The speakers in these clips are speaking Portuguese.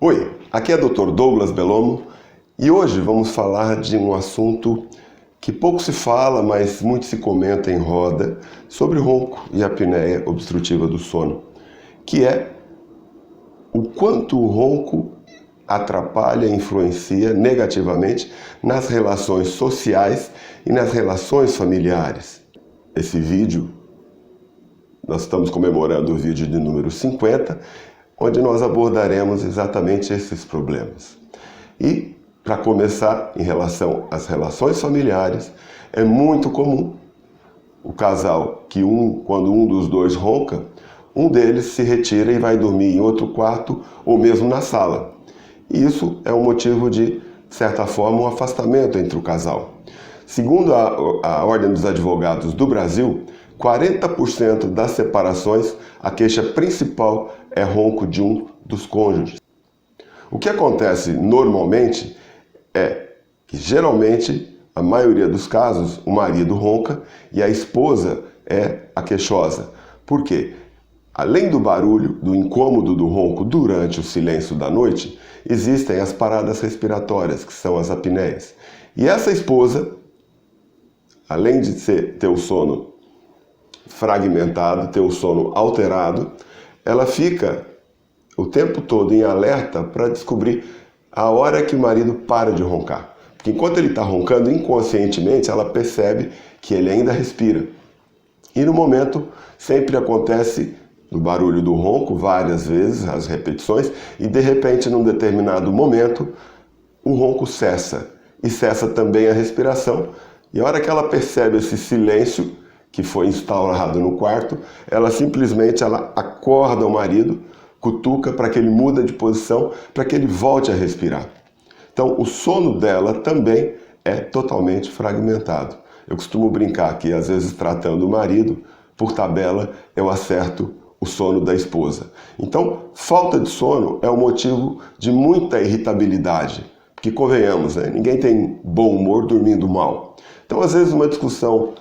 Oi, aqui é o Dr. Douglas Bellomo e hoje vamos falar de um assunto que pouco se fala, mas muito se comenta em roda sobre o ronco e a apneia obstrutiva do sono, que é o quanto o ronco atrapalha e influencia negativamente nas relações sociais e nas relações familiares. Esse vídeo, nós estamos comemorando o vídeo de número 50, onde nós abordaremos exatamente esses problemas. E, para começar, em relação às relações familiares, é muito comum o casal que quando um dos dois ronca, um deles se retira e vai dormir em outro quarto ou mesmo na sala. E isso é um motivo de certa forma, um afastamento entre o casal. Segundo a Ordem dos Advogados do Brasil, 40% das separações, a queixa principal é ronco de um dos cônjuges. O que acontece normalmente é que, geralmente, a maioria dos casos, o marido ronca e a esposa é a queixosa. Por quê? Além do barulho, do incômodo do ronco durante o silêncio da noite, existem as paradas respiratórias, que são as apneias. E essa esposa, além de ter o sono fragmentado, ter o sono alterado, ela fica o tempo todo em alerta para descobrir a hora que o marido para de roncar. Porque enquanto ele está roncando, inconscientemente, ela percebe que ele ainda respira. E no momento, sempre acontece o barulho do ronco, várias vezes, as repetições, e de repente, num determinado momento, o ronco cessa. E cessa também a respiração. E a hora que ela percebe esse silêncio que foi instaurado no quarto, ela simplesmente acorda o marido, cutuca para que ele mude de posição, para que ele volte a respirar. Então, o sono dela também é totalmente fragmentado. Eu costumo brincar que, às vezes, tratando o marido, por tabela, eu acerto o sono da esposa. Então, falta de sono é um motivo de muita irritabilidade. Porque, convenhamos, né? Ninguém tem bom humor dormindo mal. Então, às vezes, uma discussão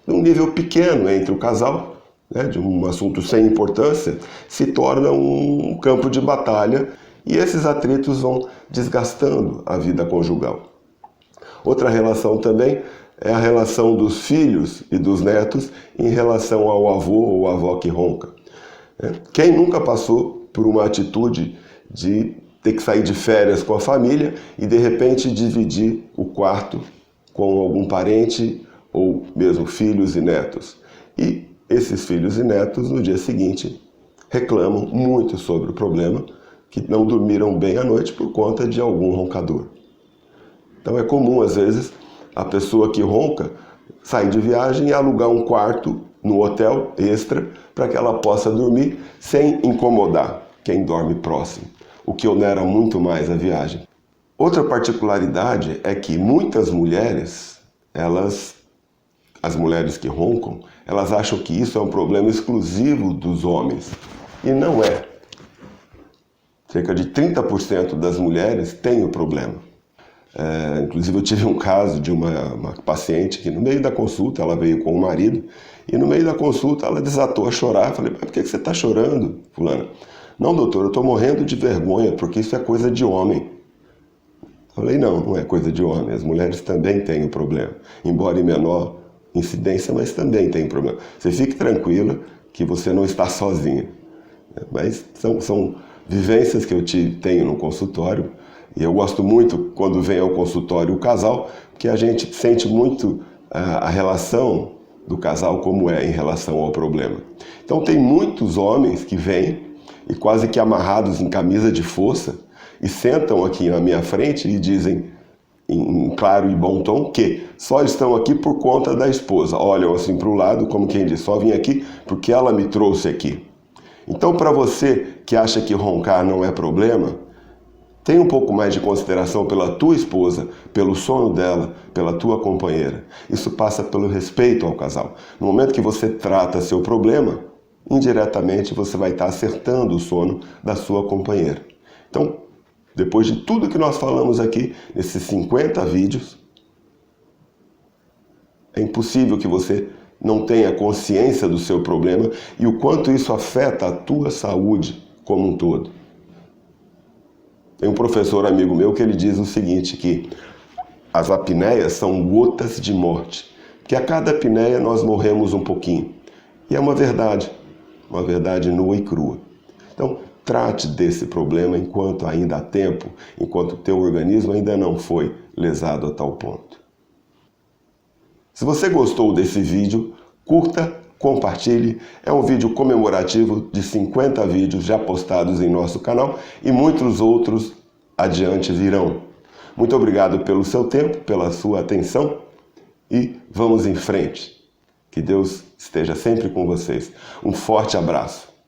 num nível pequeno entre o casal, né, de um assunto sem importância, se torna um campo de batalha e esses atritos vão desgastando a vida conjugal. Outra relação também é a relação dos filhos e dos netos em relação ao avô ou avó que ronca. Quem nunca passou por uma atitude de ter que sair de férias com a família e de repente dividir o quarto com algum parente ou mesmo filhos e netos? E esses filhos e netos, no dia seguinte, reclamam muito sobre o problema, que não dormiram bem à noite por conta de algum roncador. Então é comum, às vezes, a pessoa que ronca sair de viagem e alugar um quarto no hotel extra para que ela possa dormir sem incomodar quem dorme próximo, o que onera muito mais a viagem. Outra particularidade é que muitas mulheres, as mulheres que roncam, elas acham que isso é um problema exclusivo dos homens. E não é. Cerca de 30% das mulheres têm o problema. Inclusive eu tive um caso de uma paciente que no meio da consulta, ela veio com o marido, e no meio da consulta ela desatou a chorar. Eu falei, mas por que você está chorando, fulana? Não, doutor, eu estou morrendo de vergonha, porque isso é coisa de homem. Eu falei, não é coisa de homem, as mulheres também têm o problema, embora em menor incidência, mas também tem problema. Você fique tranquila que você não está sozinha. Mas são vivências que eu tenho no consultório, e eu gosto muito quando vem ao consultório o casal, porque a gente sente muito a relação do casal como é em relação ao problema. Então tem muitos homens que vêm e quase que amarrados em camisa de força e sentam aqui na minha frente e dizem em claro e bom tom que só estão aqui por conta da esposa. Olham assim para o lado como quem diz, só vim aqui porque ela me trouxe aqui. Então, para você que acha que roncar não é problema, tenha um pouco mais de consideração pela tua esposa, pelo sono dela, pela tua companheira. Isso passa pelo respeito ao casal. No momento que você trata seu problema, indiretamente você vai estar acertando o sono da sua companheira. Então, depois de tudo que nós falamos aqui, nesses 50 vídeos, é impossível que você não tenha consciência do seu problema e o quanto isso afeta a tua saúde como um todo. Tem um professor amigo meu que ele diz o seguinte, que as apneias são gotas de morte, que a cada apneia nós morremos um pouquinho. E é uma verdade nua e crua. Então, trate desse problema enquanto ainda há tempo, enquanto o teu organismo ainda não foi lesado a tal ponto. Se você gostou desse vídeo, curta, compartilhe. É um vídeo comemorativo de 50 vídeos já postados em nosso canal e muitos outros adiante virão. Muito obrigado pelo seu tempo, pela sua atenção e vamos em frente. Que Deus esteja sempre com vocês. Um forte abraço.